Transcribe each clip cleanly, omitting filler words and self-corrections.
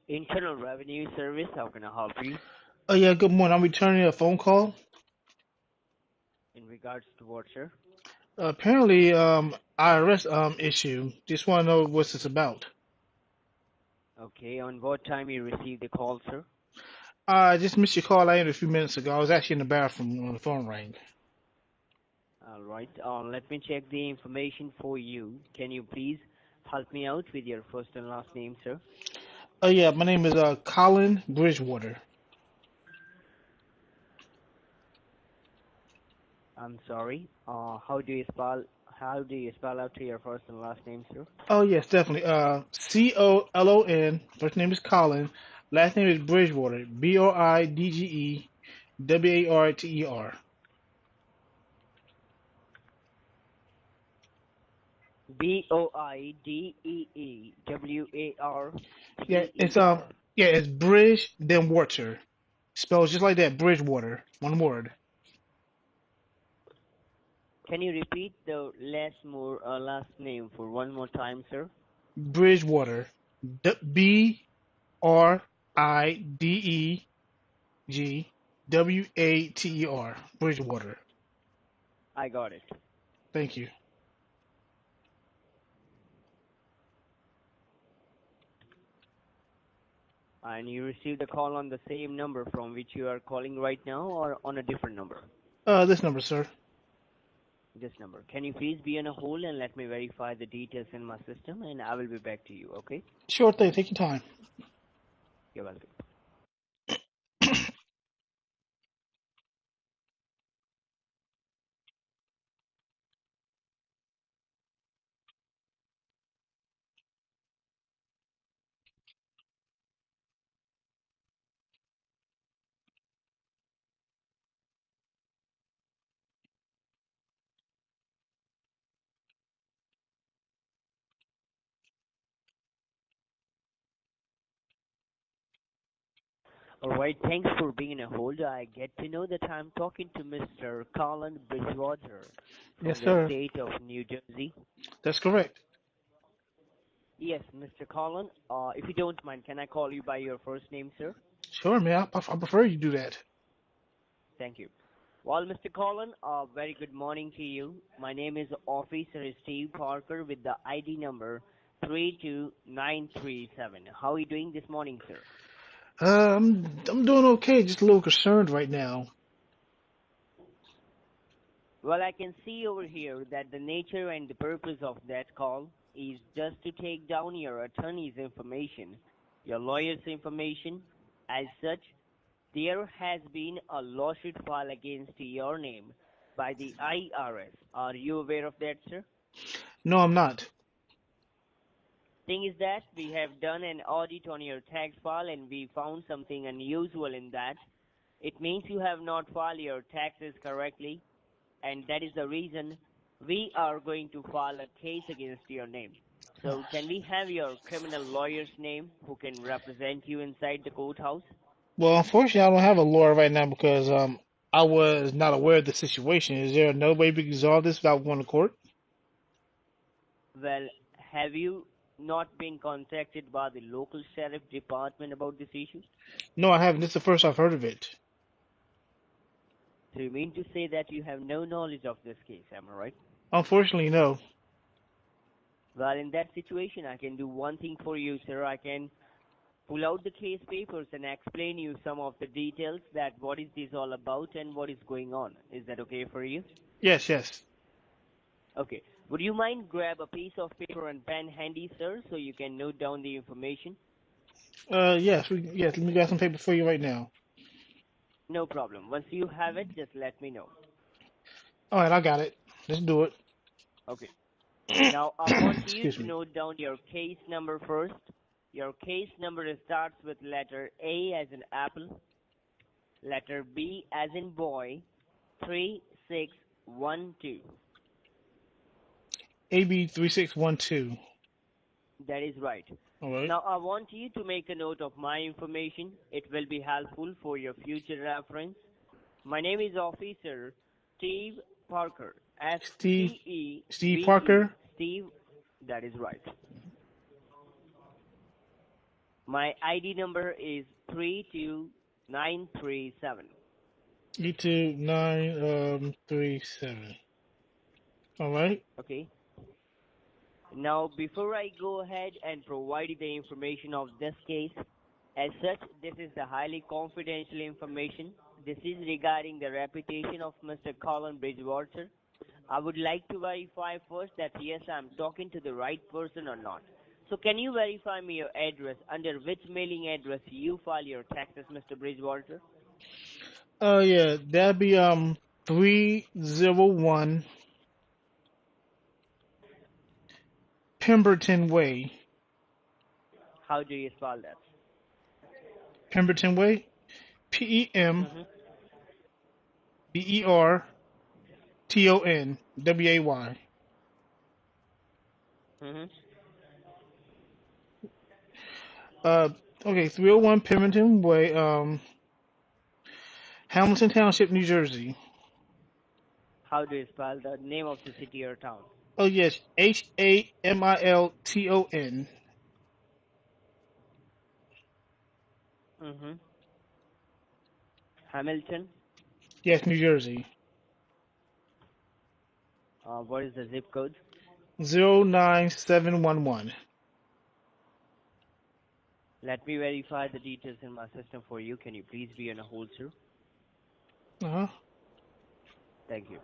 Internal Revenue Service, how can I help you? Oh yeah, good morning. I'm returning a phone call. In regards to what, sir? Apparently, IRS issue. Just want to know what's this about. Okay, on what time you received the call, sir? I just missed your call. I had a few minutes ago. I was actually in the bathroom when the phone rang. All right, let me check the information for you. Can you please help me out with your first and last name, sir? Oh yeah, my name is Colin Bridgewater. I'm sorry. How do you spell out to your first and last name, sir? Oh yes, definitely. Colon. First name is Colin. Last name is Bridgewater. Bridgewater. Yeah, it's Bideewewarter. yeah, it's Bridge then Water. Spells just like that. Bridgewater. One word. Can you repeat the last name for one more time, sir? Bridgewater. Bridgewater. Bridgewater. I got it. Thank you. And you received a call on the same number from which you are calling right now or on a different number? This number, sir. This number. Can you please be on a hold and let me verify the details in my system and I will be back to you, okay? Sure thing. Take your time. You're welcome. All right, thanks for being on hold. I get to know that I'm talking to Mr. Colin Bridgewater Yes, from the sir. state of New Jersey. That's correct. Yes, Mr. Colin, if you don't mind, can I call you by your first name, sir? Sure, man. I prefer you do that. Thank you. Well, Mr. Colin, very good morning to you. My name is Officer Steve Parker with the ID number 32937. How are you doing this morning, sir? I'm doing okay. Just a little concerned right now. Well, I can see over here that the nature and the purpose of that call is just to take down your attorney's information, your lawyer's information. As such, there has been a lawsuit filed against your name by the IRS. Are you aware of that, sir? No, I'm not. Thing is that we have done an audit on your tax file and we found something unusual in that. It means you have not filed your taxes correctly, and that is the reason we are going to file a case against your name. So, can we have your criminal lawyer's name who can represent you inside the courthouse? Well, unfortunately, I don't have a lawyer right now because I was not aware of the situation. Is there no way we can resolve this without going to court? Well, have you not been contacted by the local sheriff department about this issue? No, I haven't. This is the first I've heard of it. So, you mean to say that you have no knowledge of this case, am I right? Unfortunately, no. Well, in that situation, I can do one thing for you, sir. I can pull out the case papers and explain you some of the details that what is this all about and what is going on. Is that okay for you? Yes, yes. Okay. Would you mind grab a piece of paper and pen handy, sir, so you can note down the information? Yes, yes. Let me grab some paper for you right now. No problem. Once you have it, just let me know. All right, I got it. Let's do Okay. it. Now, I want you Excuse to me. note down your case number first. Your case number starts with letter A as in apple, letter B as in boy, 3612. AB 3612. That is right. All right. Now, I want you to make a note of my information. It will be helpful for your future reference. My name is Officer Steve Parker. S Steve T E Steve V E. Parker. Steve. That is right. My ID number is 32937. E2937. All right. Okay. Now, before I go ahead and provide you the information of this case, as such, this is the highly confidential information. This is regarding the reputation of Mr. Colin Bridgewater. I would like to verify first that yes, I'm talking to the right person or not. So, can you verify me your address? Under which mailing address you file your taxes, Mr. Bridgewater? Oh yeah, that'd be 301 Pemberton Way. How do you spell that? Pemberton Way. Mm-hmm. Pembertonway. Mm-hmm. Uh, okay, 301 Pemberton Way, Hamilton Township, New Jersey. How do you spell the name of the city or town? Oh yes, Hamilton. Mm-hmm. Hamilton. Yes, New Jersey. What is the zip code? 09711. Let me verify the details in my system for you. Can you please be on a hold, sir? Uh-huh. Thank you.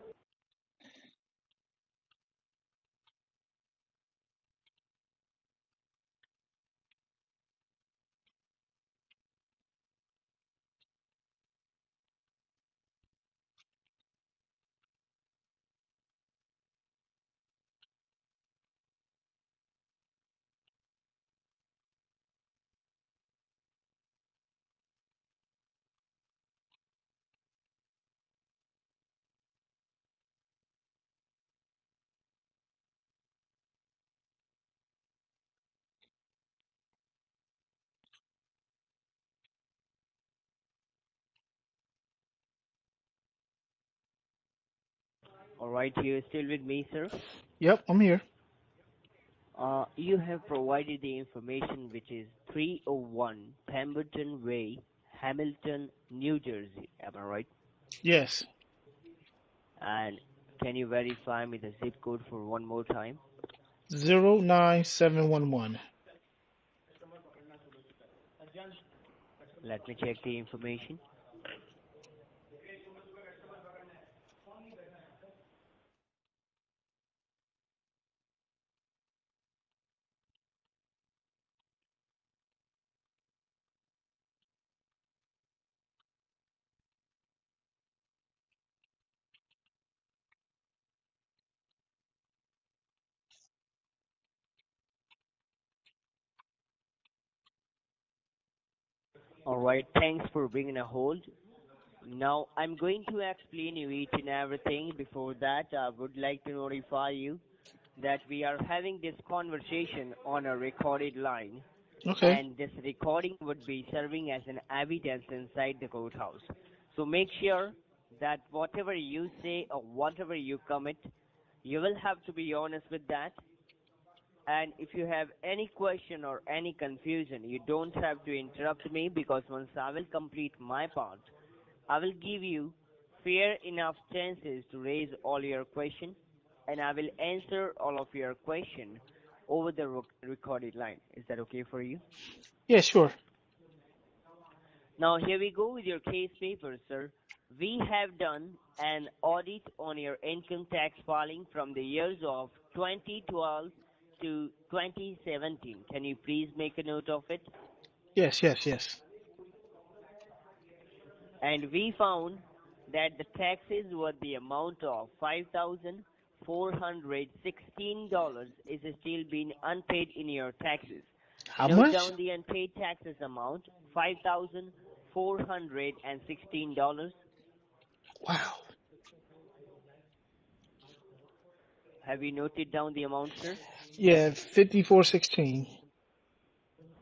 All right, you're still with me, sir. Yep, I'm here. You have provided the information which is 301 Pemberton Way, Hamilton, New Jersey. Am I right? Yes. And can you verify me the zip code for one more time? 09711. Let me check the information. All right, thanks for being on a hold. Now, I'm going to explain you each and everything. Before that, I would like to notify you that we are having this conversation on a recorded line, Okay. and this recording would be serving as an evidence inside the courthouse. So make sure that whatever you say or whatever you commit, you will have to be honest with that. And if you have any question or any confusion, you don't have to interrupt me because once I will complete my part, I will give you fair enough chances to raise all your questions, and I will answer all of your questions over the recorded line. Is that okay for you? Yeah, sure. Now, here we go with your case papers, sir. We have done an audit on your income tax filing from the years of 2012 to 2017. Can you please make a note of it? Yes, yes, yes. And we found that the taxes were the amount of $5,416 is still being unpaid in your taxes. How Note much? down the unpaid taxes amount, $5,416. Wow. Have you noted down the amount, sir? Yeah, 5416.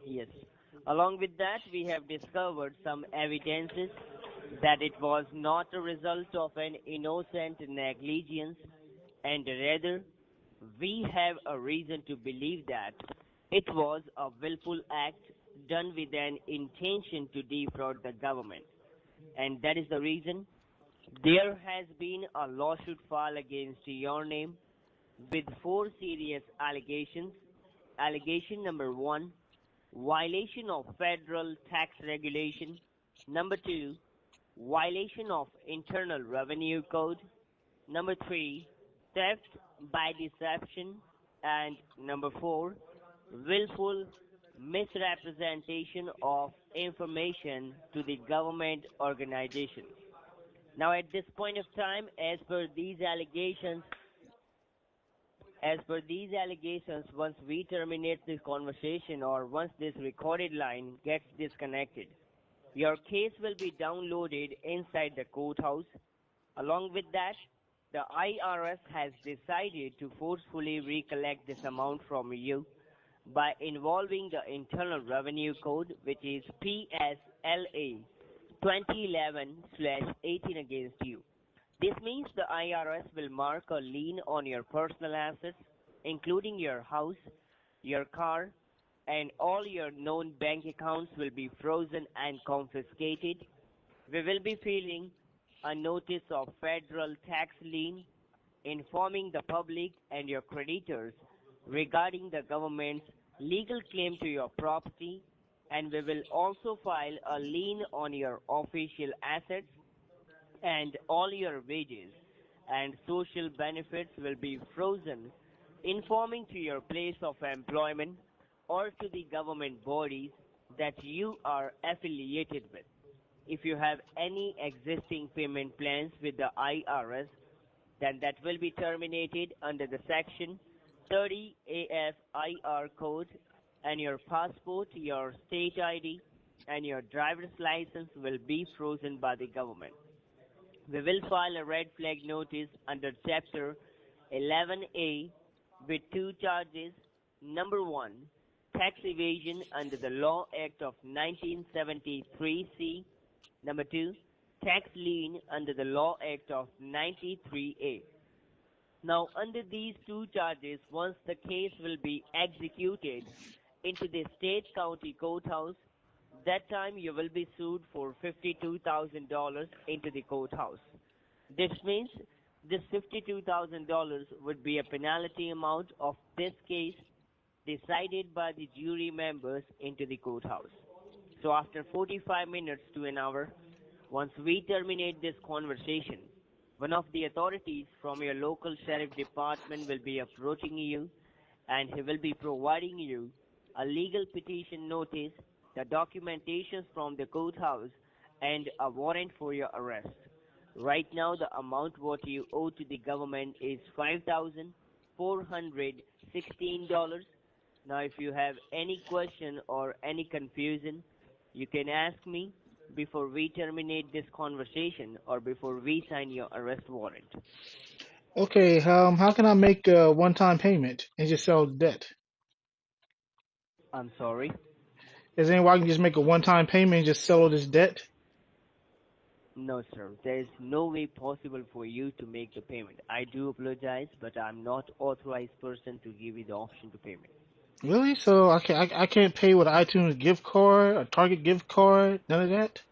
Yes. Along with that, we have discovered some evidences that it was not a result of an innocent negligence, and rather, we have a reason to believe that it was a willful act done with an intention to defraud the government. And that is the reason there has been a lawsuit filed against your name with four serious allegations. Allegation number one, violation of federal tax regulation. Number two, violation of Internal Revenue Code. Number three, theft by deception. And number four, willful misrepresentation of information to the government organization. Now, at this point of time, as per these allegations, once we terminate this conversation or once this recorded line gets disconnected, your case will be downloaded inside the courthouse. Along with that, the IRS has decided to forcefully recollect this amount from you by involving the Internal Revenue Code, which is PSLA 2011/18 against you. This means the IRS will mark a lien on your personal assets, including your house, your car, and all your known bank accounts will be frozen and confiscated. We will be filing a notice of federal tax lien informing the public and your creditors regarding the government's legal claim to your property, and we will also file a lien on your official assets, and all your wages and social benefits will be frozen, informing to your place of employment or to the government bodies that you are affiliated with. If you have any existing payment plans with the IRS, then that will be terminated under the Section 30 AFIR code, and your passport, your state ID, and your driver's license will be frozen by the government. We will file a red flag notice under Chapter 11A with two charges. Number one, tax evasion under the Law Act of 1973C. Number two, tax lien under the Law Act of 93A. Now, under these two charges, once the case will be executed into the state county courthouse, that time you will be sued for $52,000 into the courthouse. This means this $52,000 would be a penalty amount of this case decided by the jury members into the courthouse. So after 45 minutes to an hour, once we terminate this conversation, one of the authorities from your local sheriff department will be approaching you, and he will be providing you a legal petition notice, the documentations from the courthouse, and a warrant for your arrest. Right now, the amount what you owe to the government is $5,416. Now, if you have any question or any confusion, you can ask me before we terminate this conversation or before we sign your arrest warrant. Okay, how can I make a one-time payment and just settle the debt? I'm sorry. Is there any way I can just make a one-time payment and just settle this debt? No, sir. There is no way possible for you to make the payment. I do apologize, but I'm not authorized person to give you the option to payment. Really? So I can't pay with an iTunes gift card, a Target gift card, none of that?